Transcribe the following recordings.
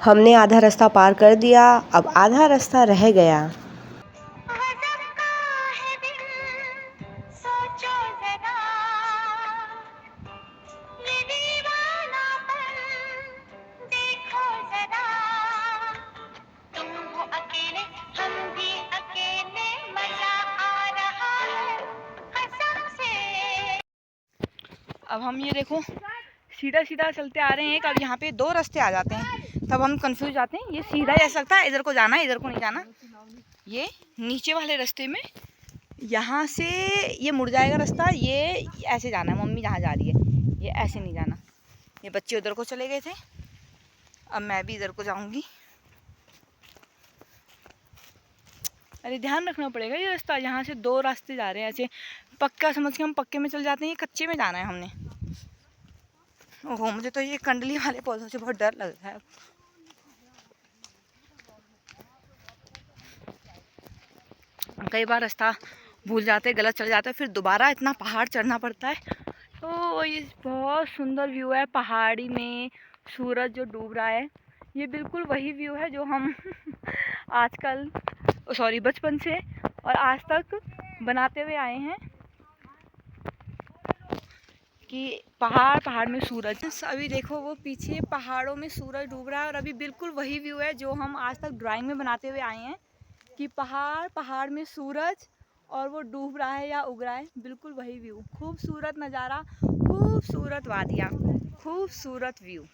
हमने आधा रास्ता पार कर दिया, अब आधा रास्ता रह गया। अब हम ये देखो सीधा सीधा चलते आ रहे हैं। अब यहाँ पे दो रास्ते आ जाते हैं, तब हम कंफ्यूज जाते हैं। ये सीधा ऐसा लगता है इधर को जाना है, इधर को नहीं जाना। ये नीचे वाले रास्ते में यहाँ से ये मुड़ जाएगा रास्ता, ये ऐसे जाना है। मम्मी जहाँ जा रही है ये ऐसे नहीं जाना। ये बच्चे उधर को चले गए थे, अब मैं भी इधर को जाऊँगी। अरे ध्यान रखना पड़ेगा, ये रास्ता यहाँ से दो रास्ते जा रहे हैं ऐसे। पक्का समझ के हम पक्के में चल जाते हैं, ये कच्चे में जाना है हमने। ओहो, मुझे तो ये कंडली वाले पौधों से बहुत डर लग रहा है। कई बार रास्ता भूल जाते, गलत चल जाते, फिर दोबारा इतना पहाड़ चढ़ना पड़ता है। तो ये बहुत सुंदर व्यू है, पहाड़ी में सूरज जो डूब रहा है। ये बिल्कुल वही व्यू है जो हम बचपन से और आज तक बनाते हुए आए हैं कि पहाड़ में सूरज। अभी देखो वो पीछे पहाड़ों में सूरज डूब रहा है, और अभी बिल्कुल वही व्यू है जो हम आज तक ड्राइंग में बनाते हुए आए हैं कि पहाड़ में सूरज और वो डूब रहा है या उग रहा है। बिल्कुल वही व्यू, खूबसूरत नज़ारा, खूबसूरत वादियाँ, खूबसूरत व्यू।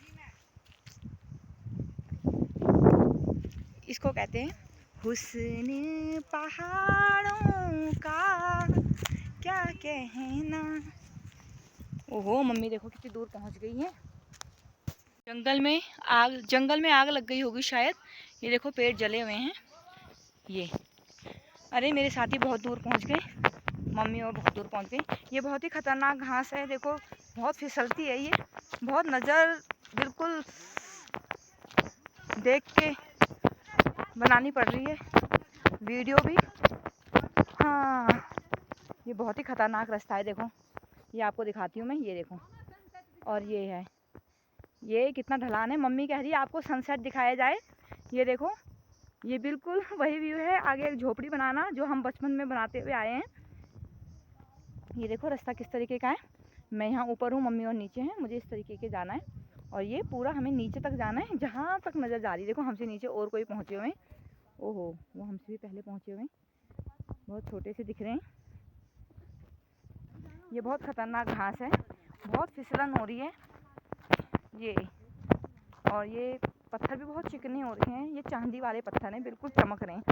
इसको कहते हैं हुस्न पहाड़ों का क्या कहना। ओहो, मम्मी देखो कितनी दूर पहुंच गई है। जंगल में आग लग गई होगी शायद। ये देखो पेड़ जले हुए हैं ये। अरे मेरे साथी बहुत दूर पहुंच गए, मम्मी और बहुत दूर पहुंच गई। ये बहुत ही खतरनाक घास है, देखो बहुत फिसलती है ये। बहुत नज़र बिल्कुल देख के बनानी पड़ रही है वीडियो भी। हाँ, ये बहुत ही खतरनाक रास्ता है। देखो ये आपको दिखाती हूँ मैं, ये देखो। और ये है, ये कितना ढलान है। मम्मी कह रही है आपको सनसेट दिखाया जाए। ये देखो, ये बिल्कुल वही व्यू है। आगे एक झोपड़ी बनाना जो हम बचपन में बनाते हुए आए हैं। ये देखो रास्ता किस तरीके का है। मैं यहाँ ऊपर हूँ, मम्मी और नीचे हैं। मुझे इस तरीके के जाना है, और ये पूरा हमें नीचे तक जाना है, जहाँ तक नज़र जा रही है। देखो हमसे नीचे और कोई पहुँचे हुए हैं। ओहो, वो हमसे भी पहले पहुँचे हुए हैं, बहुत छोटे से दिख रहे हैं। ये बहुत ख़तरनाक घास है, बहुत फिसलन हो रही है ये। और ये पत्थर भी बहुत चिकने हो रहे हैं, ये चांदी वाले पत्थर हैं, बिल्कुल चमक रहे हैं।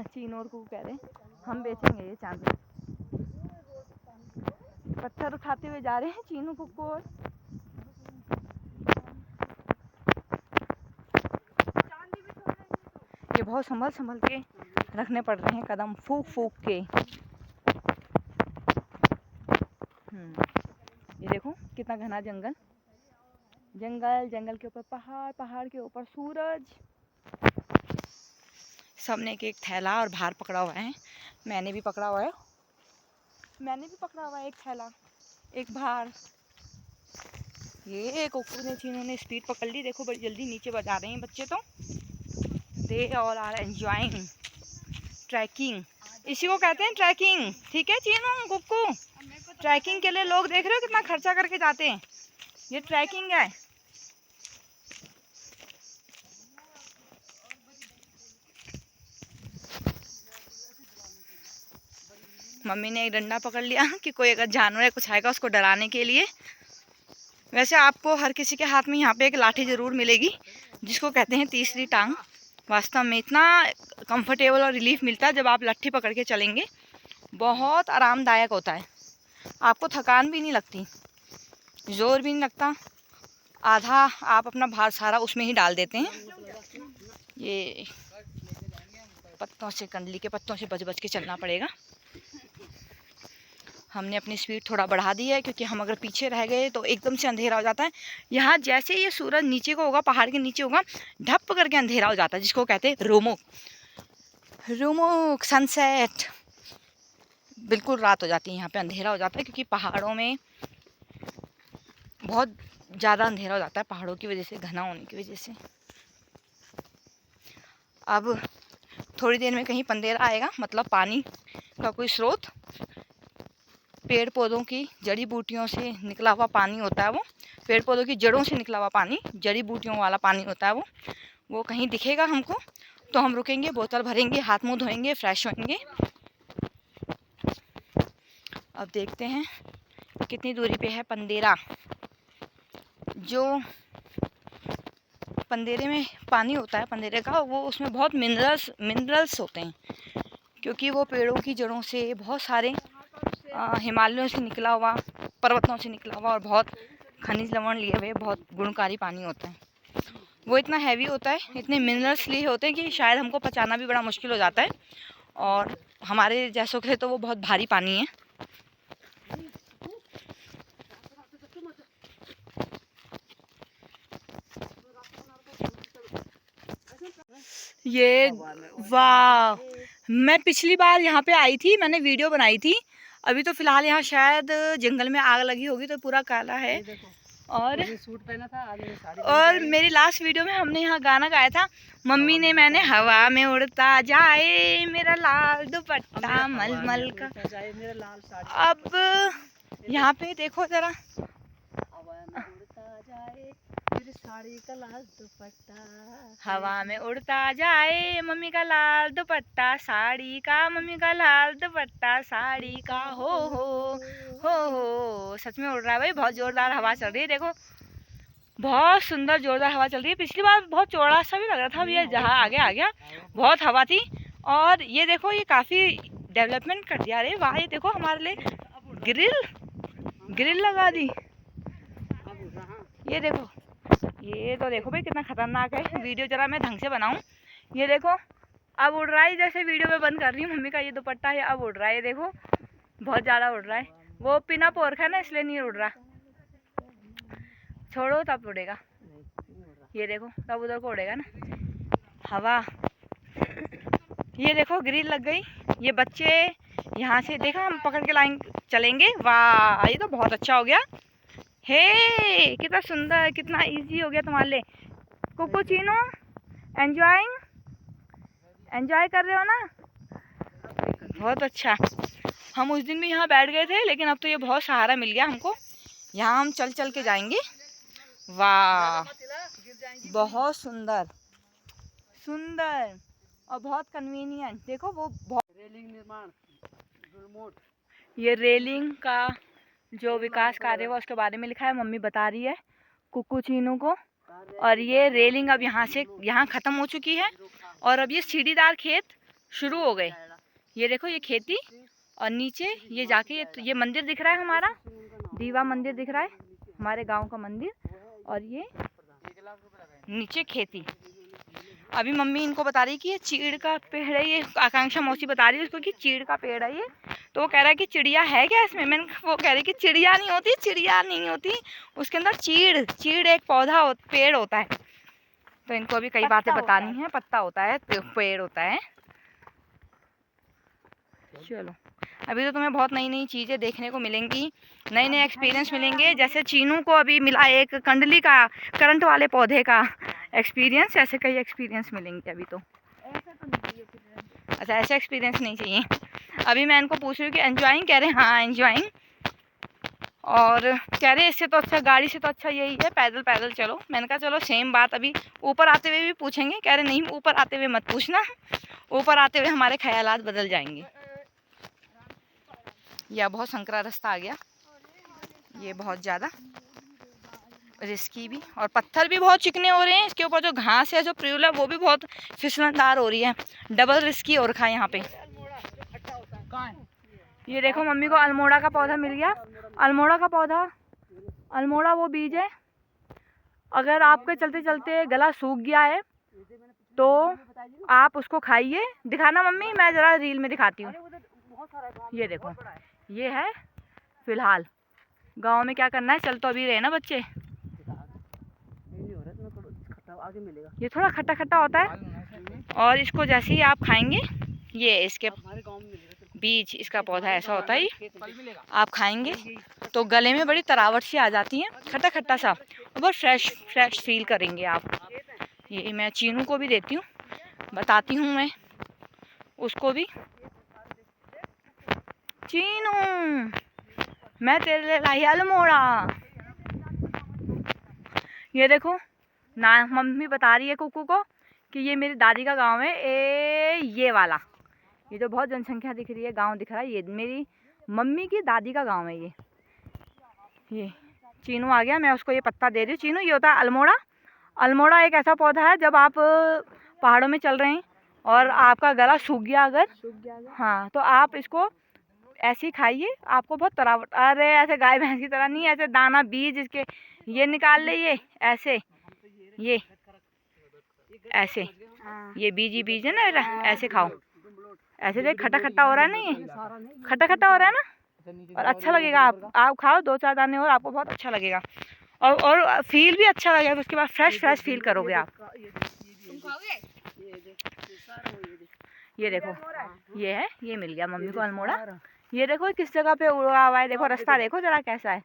चीनोर को कह रहे हैं हम बेचेंगे ये चांदी। पत्थर उठाते हुए जा रहे हैं चीनू को। और ये बहुत संभल के रखने पड़ रहे हैं, कदम फूक के। ये देखो कितना घना जंगल के ऊपर पहाड़, पहाड़ के ऊपर सूरज। सबने एक थैला और भार पकड़ा हुआ है। मैंने भी पकड़ा हुआ है एक थैला, एक भार। ये कुक्कू ने, चीनों ने स्पीड पकड़ ली। देखो बड़ी जल्दी नीचे बजा रहे हैं बच्चे तो। They all are enjoying trekking. इसी को कहते हैं ट्रैकिंग, ठीक है चीनू कुक्कू। ट्रैकिंग के लिए लोग देख रहे हो कितना खर्चा करके जाते हैं, ये ट्रैकिंग है। मम्मी ने एक डंडा पकड़ लिया कि कोई अगर जानवर या कुछ आएगा उसको डराने के लिए। वैसे आपको हर किसी के हाथ में यहाँ पे एक लाठी ज़रूर मिलेगी, जिसको कहते हैं तीसरी टांग। वास्तव में इतना कंफर्टेबल और रिलीफ मिलता है जब आप लाठी पकड़ के चलेंगे, बहुत आरामदायक होता है। आपको थकान भी नहीं लगती, जोर भी नहीं लगता। आधा आप अपना भार सारा उसमें ही डाल देते हैं। ये पत्तों से, कंडली के पत्तों से बच बच के चलना पड़ेगा। हमने अपनी स्पीड थोड़ा बढ़ा दी है, क्योंकि हम अगर पीछे रह गए तो एकदम से अंधेरा हो जाता है। यहाँ जैसे ये सूरज नीचे को होगा, पहाड़ के नीचे होगा, ढप करके अंधेरा हो जाता है, जिसको कहते हैं रुमुक सनसेट। बिल्कुल रात हो जाती है, यहाँ पे अंधेरा हो जाता है, क्योंकि पहाड़ों में बहुत ज़्यादा अंधेरा हो जाता है पहाड़ों की वजह से, घना होने की वजह से। अब थोड़ी देर में कहीं पंदेरा आएगा, मतलब पानी का कोई स्रोत। पेड़ पौधों की जड़ी बूटियों से निकला हुआ पानी होता है वो, पेड़ पौधों की जड़ों से निकला हुआ पानी, जड़ी बूटियों वाला पानी होता है वो कहीं दिखेगा हमको तो हम रुकेंगे, बोतल भरेंगे, हाथ मुंह धोएंगे, फ्रेश होंगे। अब देखते हैं कितनी दूरी पे है पंदेरा। जो पंदेरे में पानी होता है पंदेरे का, वो उसमें बहुत मिनरल्स होते हैं, क्योंकि वो पेड़ों की जड़ों से, बहुत सारे हिमालयों से निकला हुआ, पर्वतों से निकला हुआ और बहुत खनिज लवण लिए हुए बहुत गुणकारी पानी होता है। वो इतना हैवी होता है, इतने मिनरल्स लिए होते हैं कि शायद हमको पचाना भी बड़ा मुश्किल हो जाता है, और हमारे जैसों के लिए तो वो बहुत भारी पानी है। ये वाह, मैं पिछली बार यहाँ पे आई थी, मैंने वीडियो बनाई थी। अभी तो फिलहाल यहाँ शायद जंगल में आग लगी होगी तो पूरा काला है। और सूट पहना था और मेरी लास्ट वीडियो में हमने यहाँ गाना गाया था, मम्मी ने मैंने, हवा में उड़ता जाए मेरा लाल दुपट्टा मलमल का। अब यहाँ पे देखो जरा, साड़ी का लाल दुपट्टा, हवा में उड़ता जाए मम्मी का लाल दुपट्टा, साड़ी का मम्मी का लाल दुपट्टा, साड़ी का हो। सच में उड़ रहा है भाई, बहुत जोरदार हवा चल रही है। देखो बहुत सुंदर जोरदार हवा चल रही है। पिछली बार बहुत चौड़ा सा भी लग रहा था, अब ये जहाँ आगे आ गया, बहुत हवा थी। और ये देखो ये काफ़ी डेवलपमेंट कर दिया। अरे वाह, ये देखो हमारे लिए ग्रिल लगा दी। ये देखो, ये तो देखो भाई कितना खतरनाक है। वीडियो जरा मैं ढंग से बनाऊं। ये देखो अब उड़ रहा है, जैसे वीडियो में बंद कर रही हूँ। मम्मी का ये दुपट्टा है, अब उड़ रहा है। ये देखो बहुत ज़्यादा उड़ रहा है। वो पिना पोरखा है ना, इसलिए नहीं उड़ रहा। छोड़ो तब उड़ेगा। ये देखो तब उधर को उड़ेगा ना हवा। ये देखो ग्रिल लग गई। ये बच्चे यहाँ से देखा, हम पकड़ के लाइन चलेंगे। वाह, ये तो बहुत अच्छा हो गया। हे कितना सुंदर, कितना इजी हो गया तुम्हारे लिए। कुकुचीनो एंजॉय कर रहे हो ना, बहुत अच्छा। हम उस दिन भी यहाँ बैठ गए थे, लेकिन अब तो ये बहुत सहारा मिल गया हमको। यहाँ हम चल चल के जाएंगे। वाह, बहुत सुंदर और बहुत कन्वीनियंट। देखो वो बहुत रेलिंग निर्माण, ये रेलिंग का जो विकास कार्य हुआ उसके बारे में लिखा है। मम्मी बता रही है कुकुचीनो को। और ये रेलिंग अब यहाँ ख़त्म हो चुकी है, और अब ये सीढ़ीदार खेत शुरू हो गए। ये देखो ये खेती, और नीचे ये जाके ये मंदिर दिख रहा है हमारा, दीवा मंदिर दिख रहा है, हमारे गांव का मंदिर। और ये नीचे खेती। अभी मम्मी इनको बता रही कि ये चीड़ का पेड़ है। ये आकांक्षा मौसी बता रही है उसको कि चीड़ का पेड़ है ये। तो वो कह रहा है कि चिड़िया है क्या इसमें। वो कह रही कि चिड़िया नहीं होती, उसके अंदर चीड़ एक पेड़ होता है। तो इनको अभी कई बातें बतानी है। पत्ता होता है, पेड़ होता है। चलो, अभी तो तुम्हें बहुत नई चीज़ें देखने को मिलेंगी, नए एक्सपीरियंस मिलेंगे। जैसे चीनू को अभी मिला एक कंडली का, करंट वाले पौधे का एक्सपीरियंस, ऐसे कई एक्सपीरियंस मिलेंगे। अभी तो अच्छा, ऐसा एक्सपीरियंस नहीं चाहिए। अभी मैं इनको पूछ रही हूँ कि एंजॉइंग, कह रहे हैं हाँ एंजॉइंग। और कह रहे इससे तो अच्छा, गाड़ी से तो अच्छा यही है, पैदल चलो। मैंने कहा चलो सेम बात अभी ऊपर आते हुए भी पूछेंगे। कह रहे नहीं, ऊपर आते हुए मत पूछना, ऊपर आते हुए हमारे ख्यालात बदल जाएंगे। यह बहुत संकरा रास्ता आ गया, ये बहुत ज़्यादा रिस्की भी, और पत्थर भी बहुत चिकने हो रहे हैं। इसके ऊपर जो घास है, जो प्रियुल है, वो भी बहुत फिसलनदार हो रही है। डबल रिस्की हो रखा है यहाँ पे। ये देखो मम्मी को अल्मोड़ा का पौधा मिल गया। अल्मोड़ा वो बीज है, अगर आपके चलते चलते गला सूख गया है तो आप उसको खाइए। दिखाना मम्मी, मैं ज़रा रील में दिखाती हूँ। ये देखो, ये है फिलहाल। गांव में क्या करना है, चल तो अभी रहे ना बच्चे। ये थोड़ा खट्टा खट्टा होता है, और इसको जैसे ही आप खाएंगे, ये इसके बीज, इसका पौधा ऐसा होता है, आप खाएंगे तो गले में बड़ी तरावट सी आ जाती है, खट्टा खट्टा सा, और बहुत फ्रेश फ्रेश फील करेंगे आप। ये मैं चीनू को भी देती हूँ, बताती हूँ मैं उसको भी। चीनू, मैं तेरे लिए लाई अल्मोड़ा। ये देखो ना, मम्मी बता रही है कुकू को कि ये मेरी दादी का गांव है। ये वाला, ये जो बहुत जनसंख्या दिख रही है, गांव दिख रहा है, ये मेरी मम्मी की दादी का गांव है। ये चीनू आ गया, मैं उसको ये पत्ता दे रही हूँ। चीनू, ये होता है अल्मोड़ा। अल्मोड़ा एक ऐसा पौधा है, जब आप पहाड़ों में चल रहे हैं और आपका गला सूख गया अगर, हाँ, तो आप इसको ऐसे ही खाइए, आपको बहुत तरावट, अरे ऐसे गाय भैंस की तरह नहीं, ऐसे दाना बीज इसके ये निकाल ले, ये ऐसे, ये ऐसे, ये बीज ही बीज है ना, ऐसे खाओ। ऐसे देख, खट्टा खट्टा हो रहा है ना, ये खट्टा खट्टा हो रहा है ना, और अच्छा लगेगा। आप खाओ 2-4 दाने और आपको बहुत अच्छा लगेगा, और फील भी अच्छा लगेगा। उसके बाद फ्रेश फ्रेश फील करोगे आप। ये देखो, ये है, ये मिल गया मम्मी को अल्मोड़ा। ये देखो किस जगह पे उड़ा हुआ है, देखो रास्ता देखो जरा कैसा है।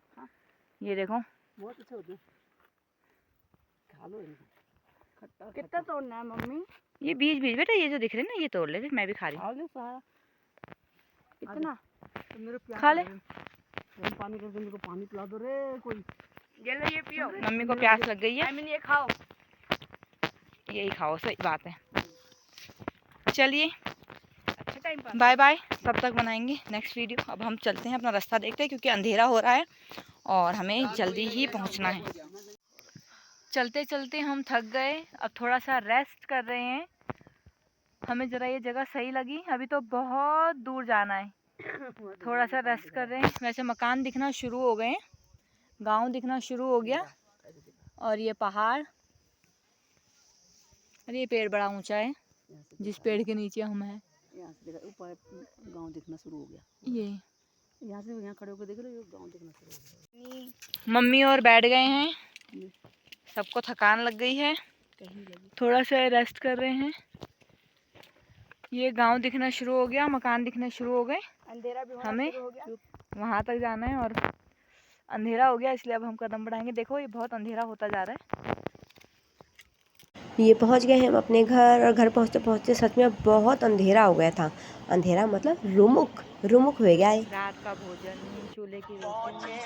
ये देखो, कितना तोड़ना है मम्मी? ये बीज बीज बेटा, ये जो दिख रहे हैं ना, ये तोड़ ले, मैं भी खा रही हूँ। कितना खा ले, पानी कर दो, पानी पिला दो रे कोई। ये पियो, मम्मी को प्यास लग गई है। ये खाओ, यही खाओ, सही बात है। चलिए अच्छा टाइम पास। बाय बाय, तब तक बनाएंगे नेक्स्ट वीडियो। अब हम चलते हैं, अपना रास्ता देखते हैं, क्योंकि अंधेरा हो रहा है और हमें जल्दी ही पहुंचना है। चलते चलते हम थक गए, अब थोड़ा सा रेस्ट कर रहे हैं। हमें ज़रा ये जगह सही लगी, अभी तो बहुत दूर जाना है, थोड़ा सा रेस्ट कर रहे हैं। वैसे मकान दिखना शुरू हो गए, गांव दिखना शुरू हो गया, और ये पहाड़, और ये पेड़ बड़ा ऊंचा है, जिस पेड़ के नीचे हम हैं। यहाँ से देखा ऊपर गांव दिखना शुरू हो गया। ये यहाँ से यहाँ खड़े होकर देख लो, ये गांव दिखना शुरू हो गया। मम्मी और बैठ गए हैं, सबको थकान लग गई है, थोड़ा सा रेस्ट कर रहे हैं। ये गांव दिखना शुरू हो गया, मकान दिखने शुरू हो गए। अंधेरा भी हमें शुरू हो गया। वहाँ तक जाना है और अंधेरा हो गया, इसलिए अब हम कदम बढ़ाएंगे। देखो ये बहुत अंधेरा होता जा रहा है। ये पहुंच गए हम अपने घर, और घर पहुंचते पहुंचते सच में बहुत अंधेरा हो गया था। अंधेरा मतलब रुमुक रुमुक हो गया है। रात का भोजन, चूल्हे की रोटी।